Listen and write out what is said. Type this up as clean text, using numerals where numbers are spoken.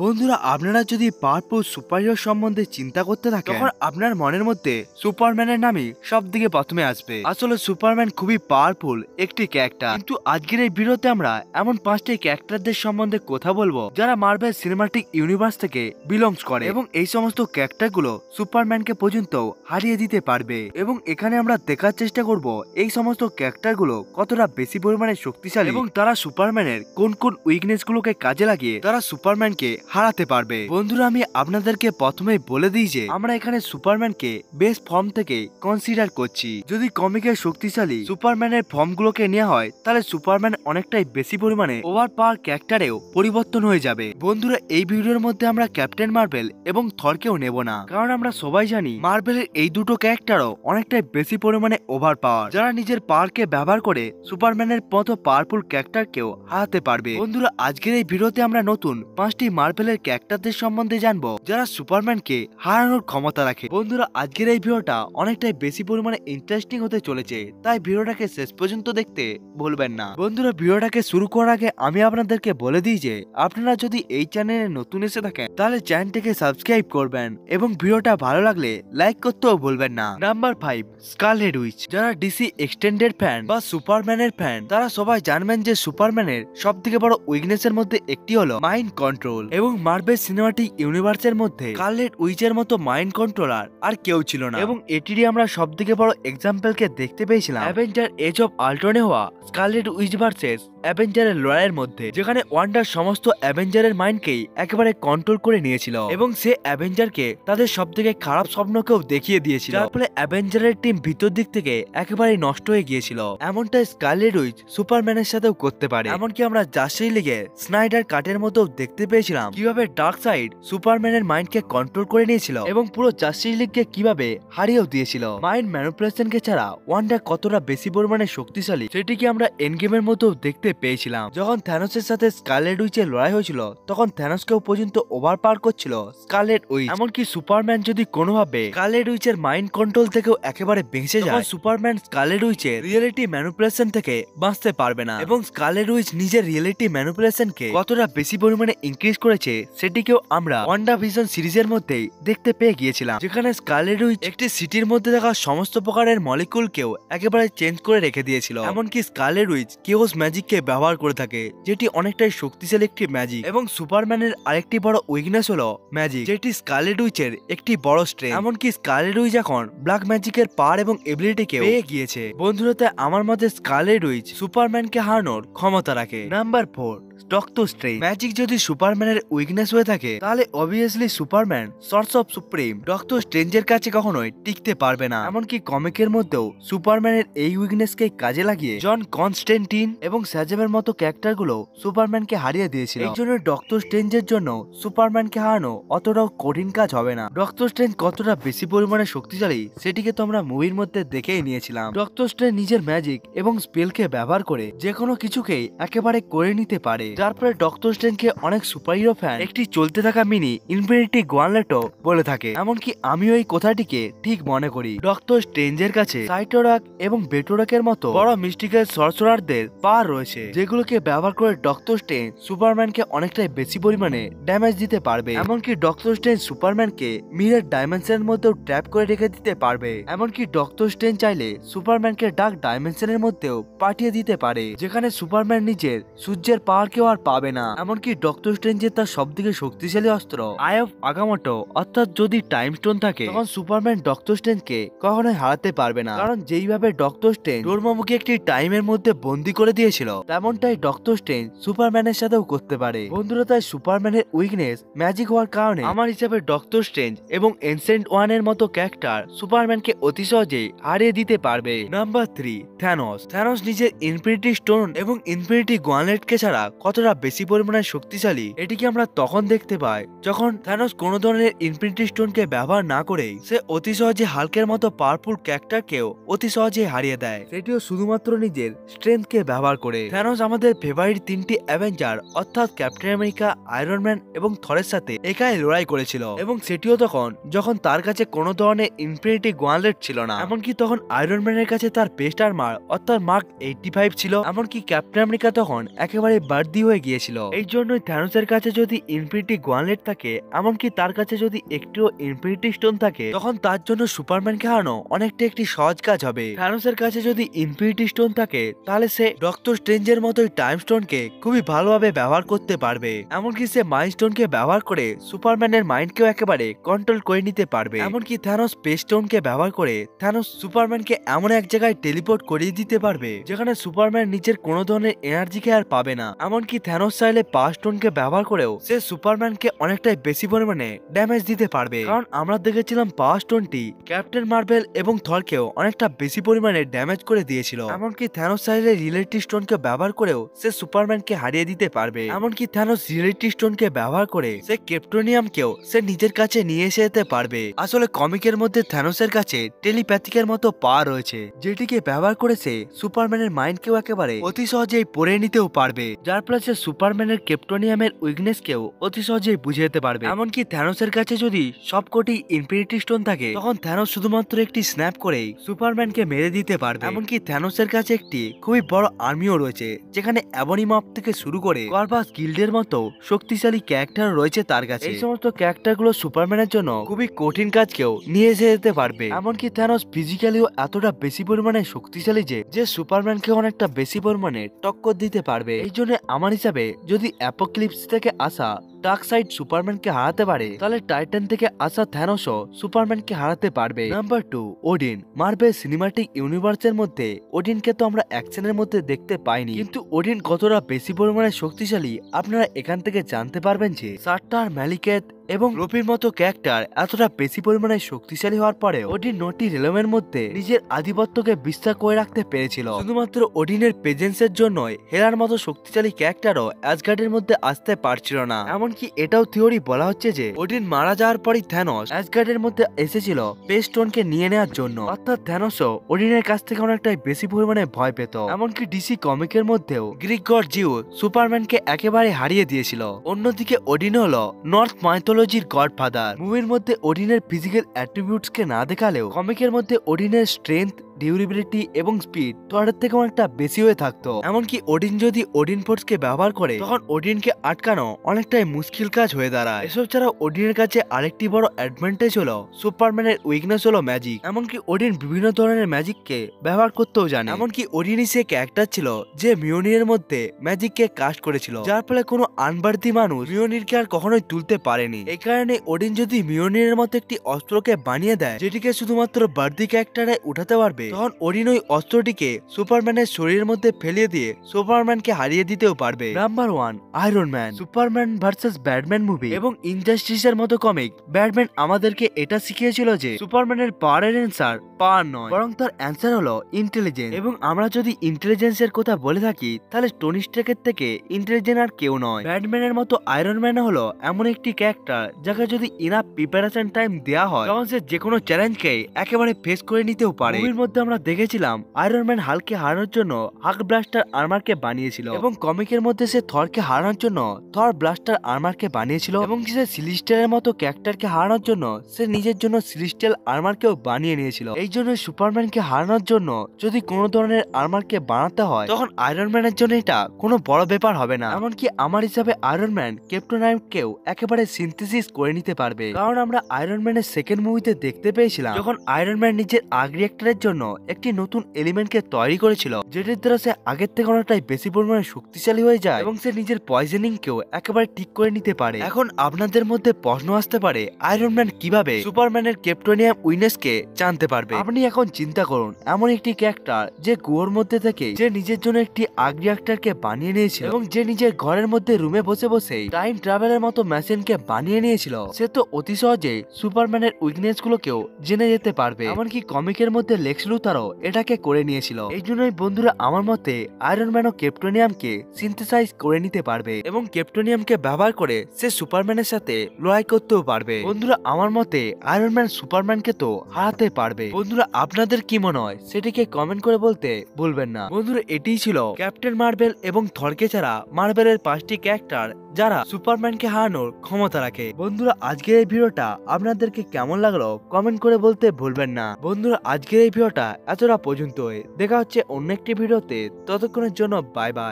বন্ধুরা, আপনারা যদি পাওয়ারফুল সুপারহিরো সম্বন্ধে চিন্তা করতে থাকেন তখন আপনার মনের মধ্যে সুপারম্যানের নামই সবথেকে প্রথমে আসবে। আসলে সুপারম্যান খুবই পাওয়ারফুল একটি ক্যারেক্টার, কিন্তু আজকের এই ভিডিওতে আমরা এমন 5টি ক্যারেক্টারদের সম্বন্ধে কথা বলবো যারা মার্ভেল সিনেমাটিক ইউনিভার্স থেকে বিলংস করে এবং এই সমস্ত ক্যারেক্টারগুলো সুপারম্যানকে পর্যন্ত হারিয়ে দিতে পারবে। এবং এখানে আমরা দেখার চেষ্টা করব এই সমস্ত ক্যারেক্টারগুলো কতটা বেশি পরিমাণে শক্তিশালী এবং তারা সুপারম্যানের কোন কোন উইকনেস গুলোকে কাজে লাগিয়ে তারা সুপারম্যানকে হারাতে পারবে। বন্ধুরা, আমি আপনাদেরকে প্রথমেই বলে দিই যে আমরা এখানে সুপারম্যানকে বেস্ট ফর্ম থেকে কনসিডার করছি। যদি কমিকের শক্তিশালী সুপারম্যানের ফর্ম গুলোকে নেওয়া হয় তাহলে সুপারম্যান অনেকটাই বেশি পরিমাণে ওভার পাওয়ার ক্যারেক্টারেও পরিবর্তন হয়ে যাবে। বন্ধুরা, এই ভিডিওর মধ্যে আমরা ক্যাপ্টেন মার্ভেল এবং থরকেও নেব না, কারণ আমরা সবাই জানি মার্ভেলের এই দুটো ক্যারেক্টারও অনেকটাই বেশি পরিমাণে ওভার পাওয়ার, যারা নিজের পাওয়ারকে ব্যবহার করে সুপারম্যানের মতো পাওয়ারফুল ক্যারেক্টারকেও হারাতে পারবে। বন্ধুরা, আজকের এই ভিডিওতে আমরা নতুন 5টি মার্ভেলের ক্যারেক্টারদের সম্বন্ধে জানবো যারা সুপারম্যানকে হারানোর ক্ষমতা রাখে। বন্ধুরা, আজকের এই ভিডিওটা অনেকটাই বেশি পরিমাণে ইন্টারেস্টিং হতে চলেছে, তাই ভিডিওটাকে শেষ পর্যন্ত দেখতে ভুলবেন না। বন্ধুরা, ভিডিওটাকে শুরু করার আগে আমি আপনাদেরকে বলে দিই যে আপনারা যদি এই চ্যানেলে নতুন এসে থাকেন তাহলে চ্যানেলটিকে সাবস্ক্রাইব করবেন এবং ভিডিওটা ভালো লাগলে লাইক করতেও ভুলবেন না। Number 5, Scarlet Witch. যারা ডিসি এক্সটেন্ডেড ফ্যান বা সুপারম্যানের ফ্যান তারা সবাই জানবেন যে সুপারম্যানের সব থেকে বড় উইকনেসের মধ্যে একটি হলো মাইন্ড কন্ট্রোল, এবং মার্ভেল সিনেমাটিক ইউনিভার্সের মধ্যে স্কারলেট উইচের মতো মাইন্ড কন্ট্রোলার আর কেউ ছিল না। এবং এটিরই আমরা সব থেকে বড় এক্সাম্পলকে দেখতে পেয়েছিলাম অ্যাভেঞ্জার এজ অফ আল্ট্রনে হওয়া স্কারলেট উইচ ভার্সেস অ্যাভেঞ্জারের লড়াইয়ের মধ্যে, যেখানে ওয়ান্ডার সমস্ত অ্যাভেঞ্জারের মাইন্ডকেই একেবারে কন্ট্রোল করে নিয়েছিল এবং সে অ্যাভেঞ্জারকে তাদের সব থেকে খারাপ স্বপ্নকেও দেখিয়ে দিয়েছিল, যার ফলে অ্যাভেঞ্জারের টিম ভিতর দিক থেকে একেবারে নষ্ট হয়ে গিয়েছিল। এমনটাই স্কারলেট উইচ সুপারম্যানের সাথেও করতে পারে। এমনকি আমরা জাস্টিস লিগের স্নাইডার কাটের মতো দেখতে পেয়েছিলাম কিভাবে ডার্কসাইড সুপারম্যানের মাইন্ডকে কন্ট্রোল করে নিয়েছিল এবং পুরো জাস্টিস লিগকে কিভাবে হারিয়েও দিয়েছিল। মাইন্ড ম্যানিপুলেশনকে ছাড়া ওয়ান্ডার কতটা বেশি পরিমাণে শক্তিশালী সেটিকে আমরা এন্ডগেমের মতো দেখতে পেয়েছিলাম। যখন থ্যানোসের সাথে স্কারলেট উইচের লড়াই হয়েছিল তখন থ্যানোসকেও পর্যন্ত ওভার পাওয়ার করছিল স্কারলেট উইচ। এমনকি সুপারম্যান যদি কোনোভাবে স্কারলেট উইচের মাইন্ড কন্ট্রোল থেকেও একেবারে বেঁচে যায়, সুপারম্যান স্কারলেট উইচের রিয়েলিটি ম্যানিপুলেশন থেকে বাঁচতে পারবে না। এবং স্কারলেট উইচ নিজের রিয়েলিটি ম্যানিপুলেশনকে কতটা বেশি পরিমাণে ইনক্রিজ করেছে সেটিকেও আমরা ওয়ান্ডাভিশন সিরিজের মধ্যেই দেখতে পেয়ে গিয়েছিলাম, যেখানে স্কারলেট উইচ একটি সিটির মধ্যে থাকা সমস্ত প্রকারের মলিকুলকেও একেবারে চেঞ্জ করে রেখে দিয়েছিল। এমনকি স্কারলেট উইচ কেওস ম্যাজিককে ব্যবহার করে থাকে, যেটি অনেকটাই শক্তিশালী একটি ম্যাজিক। এবং সুপারম্যানের আরেকটি বড় উইকনেস হলো ম্যাজিক, যেটি স্কারলেট উইচের একটি বড় স্ট্রেংথ। এমনকি স্কারলেট উইচ এখন ব্ল্যাক ম্যাজিকের পাওয়ার এবং এবিলিটিকে পেয়ে গিয়েছে। বন্ধুরা, আমার মতে স্কারলেট উইচ সুপারম্যানকে হারানোর ক্ষমতা রাখে। Number 4, doctor strange. ম্যাজিক যদি সুপারম্যানের উইকনেস হয়ে থাকে তাহলে obviously Superman source of supreme doctor স্ট্রেঞ্জের কাছে কখনোই টিকতে পারবে না। এমনকি কমিকের মধ্যেও সুপারম্যানের এই উইকনেসকে কাজে লাগিয়ে জন কনস্ট্যান্টিন এবং স্যাজেমের মতো ক্যারেক্টারগুলো সুপারম্যানকে হারিয়ে দিয়েছিল। এই জন্য ডক্টর স্ট্রেঞ্জের জন্য সুপারম্যানকে হারানো অতটাও কঠিন কাজ হবে না। ডক্টর স্ট্রেঞ্জ কতটা বেশি পরিমাণে শক্তিশালী সেটিকে তো আমরা মুভির মধ্যে দেখেই নিয়েছিলাম। ডক্টর স্ট্রেঞ্জ নিজের ম্যাজিক এবং স্পেলকে ব্যবহার করে যে কোনো কিছুকেই একেবারে করে নিতে পারে, যার ফলে ডক্টর স্ট্রেঞ্জকে অনেক সুপারহিরো ফ্যান একটি চলতে থাকা মিনি ইনফিনিটি গauntletও বলে থাকে। এমনকি আমিও এই কথাটিকে ঠিক মনে করি। ডক্টর স্ট্রেঞ্জের কাছে সাইটোরাক এবং বেটোরাকের মতো বড় মিস্টিক্যাল সর্সারারদের পাওয়ার রয়েছে, যেগুলোকে ব্যবহার করে ডক্টর স্ট্রেঞ্জ সুপারম্যানকে অনেকটাই বেশি পরিমাণে ড্যামেজ দিতে পারবে। এমনকি ডক্টর স্ট্রেঞ্জ সুপারম্যানকে মিরর ডাইমেনশনের মধ্যেও ট্র্যাপ করে রেখে দিতে পারবে। এমনকি ডক্টর স্ট্রেঞ্জ চাইলে সুপারম্যানকে ডার্ক ডাইমেনশনের মধ্যেও পাঠিয়ে দিতে পারে, যেখানে সুপারম্যান নিজের সূর্যের পাওয়ারকেও আর পাবে না। এমনকি ডক্টর স্ট্রেঞ্জের তার সবথেকে শক্তিশালী অস্ত্র আই অফ আগামোটো, অর্থাৎ যদি টাইম স্টোন থাকে তখন সুপারম্যান ডক্টর স্ট্রেঞ্জকে কখনোই হারাতে পারবে না, কারণ যেইভাবে ডক্টর স্ট্রেঞ্জ ডোরমামুকে একটি টাইমের মধ্যে বন্দি করে দিয়েছিল তেমনটাই ডক্টর স্ট্রেঞ্জ সুপারম্যানের সাথেও করতে পারে। বন্ধুরা, তাই সুপারম্যানের উইকনেস ম্যাজিক হওয়ার কারণে আমার হিসাবে ডক্টর স্ট্রেঞ্জ এবং এনসেন্ট ওয়ানের মতো ক্যারেক্টার সুপারম্যানকে অতি সহজেই হারিয়ে দিতে পারবে। Number 3, Thanos. থ্যানোস নিজের ইনফিনিটি স্টোন এবং ইনফিনিটি গauntletকে ছাড়া কতটা বেশি পরিমাণে শক্তিশালী এটিকে আমরা তখন দেখতে পাই যখন থ্যানোস কোনো ধরনের ইনফিনিটি স্টোনকে ব্যবহার না করেই সে অতি সহজে হাল্কের মতো পাওয়ারফুল ক্যারেক্টারকেও অতি সহজে হারিয়ে দেয়, সেটিও শুধুমাত্র নিজের স্ট্রেংথকে ব্যবহার করে। থ্যানোস আমাদের ফেভারিট 3টি অ্যাভেঞ্জার অর্থাৎ ক্যাপ্টেন আমেরিকা, আয়রন ম্যান এবং থরের সাথে একাই লড়াই করেছিল, এবং সেটিও তখন যখন তার কাছে কোনো ধরনের ইনফিনিটি গauntlet ছিল না। এমনকি তখন আয়রন ম্যানের কাছে তার বেস্ট আর্মার অর্থাৎ মার্ক 85 ছিল। এমনকি ক্যাপ্টেন আমেরিকা তখন একেবারে বাদ রেডি হয়ে গিয়েছিল। এই জন্যই থ্যানোসের কাছে যদি ইনফিনিটি গাউন্টলেট থাকে, এমনকি তার কাছে যদি একটিও ইনফিনিটি স্টোন থাকে, তখন তার জন্য সুপারম্যানকে হারানো অনেকটা একটি সহজ কাজ হবে। থ্যানোসের কাছে যদি ইনফিনিটি স্টোন থাকে, তাহলে সে ডক্টর স্ট্রেঞ্জের মতোই টাইম স্টোনকে খুবই ভালোভাবে ব্যবহার করতে পারবে। এমনকি সে মাইন্ড স্টোনকে ব্যবহার করে সুপারম্যানের মাইন্ডকেও একেবারে কন্ট্রোল করে নিতে পারবে। এমনকি থ্যানোস স্পেস স্টোনকে ব্যবহার করে থ্যানোস সুপারম্যানকে এমন এক জায়গায় টেলিপোর্ট করিয়ে দিতে পারবে যেখানে সুপারম্যান নিজের কোনো ধরনের এনার্জিকে আর পাবে না। এমনকি থ্যানোস চাইলে পাওয়ার স্টোনকে ব্যবহার করেও সে সুপারম্যানকে অনেকটাই বেশি পরিমাণে ড্যামেজ দিতে পারবে, কারণ আমরা দেখেছিলাম পাওয়ার স্টোনটি ক্যাপ্টেন মার্ভেল এবং থরকেও অনেকটা বেশি পরিমাণে ড্যামেজ করে দিয়েছিল। এমনকি থ্যানোস চাইলে রিয়েলিটি স্টোনকে ব্যবহার করেও সে সুপারম্যানকে হারিয়ে দিতে পারবে। এমনকি থ্যানোস রিয়েলিটি স্টোনকে ব্যবহার করে সে ক্রিপ্টোনিয়ামকেও সে নিজের কাছে নিয়ে এসে যেতে পারবে। আসলে কমিকের মধ্যে থ্যানোসের কাছে টেলিপ্যাথিকের মতো পাওয়ার রয়েছে, যেটিকে ব্যবহার করে সে সুপারম্যানের মাইন্ডকেও একেবারে অতি সহজেই পড়ে নিতেও পারবে, যার ফলে সে সুপারম্যানের ক্রিপ্টোনিয়ামের উইকনেসকেও অতি সহজেই বুঝে যেতে পারবে। এমনকি থ্যানোসের কাছে যদি সবকটি ইনফিনিটি স্টোন থাকে, তখন থ্যানোস শুধুমাত্র একটি স্ন্যাপ করেই সুপারম্যানকে মেরে দিতে পারবে। এমনকি থ্যানোসের কাছে একটি খুবই বড় আর্মিও রয়েছে, যেখানে অ্যাবনিমাপ থেকে শুরু করে কর্ভাস গিল্ডের মতো শক্তিশালী ক্যারেক্টার রয়েছে তার কাছে। এই সমস্ত ক্যারেক্টারগুলো সুপারম্যানের জন্য খুবই কঠিন কাজকেও নিয়ে এসে যেতে পারবে। এমনকি থ্যানোস ফিজিক্যালিও এতটা বেশি পরিমাণে শক্তিশালী যে সুপারম্যানকে অনেকটা বেশি পরিমাণে টক্কর দিতে পারবে। এই জন্য আমার হিসাবে যদি অ্যাপোক্লিপস থেকে আসা ডার্কসাইড সুপারম্যানকে হারাতে পারে, তাহলে টাইটান থেকে আসা থ্যানোসও সুপারম্যানকে হারাতে পারবে। Number 2, Odin. মার্ভেল সিনেমাটিক ইউনিভার্সের মধ্যে ওডিনকে তো আমরা অ্যাকশনের মধ্যে দেখতে পাইনি, কিন্তু ওডিন কতটা বেশি পরিমাণে শক্তিশালী আপনারা এখান থেকে জানতে পারবেন যে সাট্টার, ম্যালিকেথ এবং রুপির মতো ক্যারেক্টার এতটা বেশি পরিমাণে শক্তিশালী হওয়ার পরেও ওডিন 9টি রেলমের মধ্যে নিজের আধিপত্যকে বিস্তার করে রাখতে পেরেছিল। শুধুমাত্র ওডিনের প্রেজেন্সের জন্যই হেরার মতো শক্তিশালী ক্যারেক্টারও অ্যাসগার্ডের মধ্যে আসতে পারছিল না। এমনকি এটাও থিওরি বলা হচ্ছে যে ওডিন মারা যাওয়ার পরই থ্যানোস অ্যাসগার্ডের মধ্যে এসেছিল স্পেস স্টোনকে নিয়ে নেওয়ার জন্য, অর্থাৎ থ্যানোসও ওডিনের কাছ থেকে অনেকটাই বেশি পরিমাণে ভয় পেত। এমনকি ডিসি কমিকের মধ্যেও গ্রিক গড জিউস সুপারম্যানকে একেবারে হারিয়ে দিয়েছিল। অন্যদিকে ওডিন হলো নর্থ মাইথোলজির গডফাদার। মুভির মধ্যে ওডিনের ফিজিক্যাল অ্যাট্রিবিউটসকে না দেখালেও কমিকের মধ্যে ওডিনের স্ট্রেংথ, ডিউরেবিলিটি এবং স্পিড থরের থেকে অনেকটা বেশি হয়ে থাকতো। এমনকি ওডিন যদি ওডিন ফোর্সকে ব্যবহার করে, তখন ওডিনকে আটকানো অনেকটাই মুশকিল কাজ হয়ে দাঁড়ায়। এসব ছাড়া ওডিনের কাছে আরেকটি বড় অ্যাডভান্টেজ হলো সুপারম্যানের উইকনেস হলো ম্যাজিক। এমনকি ওডিন বিভিন্ন ধরনের ম্যাজিককে ব্যবহার করতেও জানে। এমনকি ওডিনই সে ক্যারেক্টার ছিল যে মিওনির মধ্যে ম্যাজিককে কাস্ট করেছিল, যার ফলে কোনো আনবার্দি মানুষ মিওনিরকে আর কখনোই তুলতে পারেনি। এই কারণে ওডিন যদি মিওনির মতো একটি অস্ত্রকে বানিয়ে দেয় যেটিকে শুধুমাত্র বার্দি ক্যারেক্টারে উঠাতে পারবে, তখন ওডিন ওই অস্ত্রটিকে সুপারম্যানের শরীরের মধ্যে ফেলিয়ে দিয়ে সুপারম্যানকে হারিয়ে দিতেও পারবে। Number 1, iron man. Superman versus Batman movie এবং ইনজাস্টিসের মতো কমিক ব্যাটম্যান আমাদেরকে এটা শিখিয়েছিল যে সুপারম্যানের পাওয়ারের অ্যান্সার পাওয়ার নয়, বরং তার অ্যান্সার হলো ইন্টেলিজেন্স। এবং আমরা যদি ইন্টেলিজেন্সের কথা বলে থাকি, তাহলে টনি স্টার্কের থেকে ইন্টেলিজেন্ট আর কেউ নয়। ব্যাটম্যানের মতো আয়রন ম্যান হলো এমন একটি ক্যারেক্টার যাকে যদি ইনাফ প্রিপারেশন টাইম দেওয়া হয়, তখন সে যেকোনো চ্যালেঞ্জকে একেবারে ফেস করে নিতেও পারে। মুভির মধ্যে আমরা দেখেছিলাম আয়রন ম্যান হাল্ককে হারানোর জন্য হাল্ক ব্লাস্টার আর্মারকে বানিয়েছিল, এবং কমিকের মধ্যে সে থরকে হারানোর জন্য থর ব্লাস্টার আর্মারকে বানিয়েছিল, এবং সে সিলিস্টিয়ালের মতো ক্যারেক্টারকে হারানোর জন্য সে নিজের জন্য সিলিস্টিয়াল আর্মারকেও বানিয়ে নিয়েছিল। এই জন্য সুপারম্যানকে হারানোর জন্য যদি কোনো ধরনের আর্মারকে বানাতে হয়, তখন আয়রন ম্যানের জন্য এটা কোনো বড় ব্যাপার হবে না। এমনকি আমার হিসাবে আয়রন ম্যান ক্রিপ্টোনাইটকেও একেবারে সিনথেসিস করে নিতে পারবে, কারণ আমরা আয়রন ম্যানের সেকেন্ড মুভিতে দেখতে পেয়েছিলাম যখন আয়রন ম্যান নিজের আগ রিঅ্যাক্টরের জন্য একটি নতুন এলিমেন্টকে তৈরি করেছিল, যেটির দ্বারা সে আগের থেকে অনেকটাই বেশি পরিমাণে শক্তিশালী হয়ে যায় এবং সে নিজের পয়জনিংকেও একেবারে ঠিক করে নিতে পারে। এখন আপনাদের মধ্যে প্রশ্ন আসতে পারে, আয়রন ম্যান কিভাবে সুপারম্যানের ক্রিপ্টোনিয়াম উইকনেসকে জানতে পারবে? আপনি এখন চিন্তা করুন, এমন একটি ক্যারেক্টার যে গুয়োর মধ্যে থেকে যে নিজের জন্য একটি আগ রিঅ্যাক্টরকে বানিয়ে নিয়েছিল এবং যে নিজের ঘরের মধ্যে রুমে বসে বসেই টাইম ট্রাভেলের মতো মেশিনকে বানিয়ে নিয়েছিল, সে তো অতি সহজে সুপারম্যানের উইকনেস গুলোকেও জেনে যেতে পারবে। এমনকি কমিকের মধ্যে লেক্স লুথারও এটাকে করে নিয়েছিল। এই জন্যই বন্ধুরা আমার মতে আয়রন ম্যানও ক্রিপ্টোনিয়ামকে সিনথেসাইজ করে নিতে পারবে এবং ক্রিপ্টোনিয়ামকে ব্যবহার করে সে সুপারম্যানের সাথে লড়াই করতেও পারবে। বন্ধুরা আমার মতে আয়রন ম্যান সুপারম্যানকে তো হারাতে পারবে। বন্ধুরা আপনাদের কি মনে হয় সেটিকে কমেন্ট করে বলতে ভুলবেন না। বন্ধুরা এটিই ছিল ক্যাপ্টেন মার্ভেল এবং থরকে ছাড়া মার্ভেলের 5টি ক্যারেক্টার যারা সুপারম্যানকে হারানোর ক্ষমতা রাখে। বন্ধুরা আজকের এই ভিডিওটা আপনাদেরকে কেমন লাগলো কমেন্ট করে বলতে ভুলবেন না। বন্ধুরা আজকের এই ভিডিওটা এতটা পর্যন্তই, দেখা হচ্ছে অন্য একটি ভিডিওতে, ততক্ষণের জন্য বাই বাই।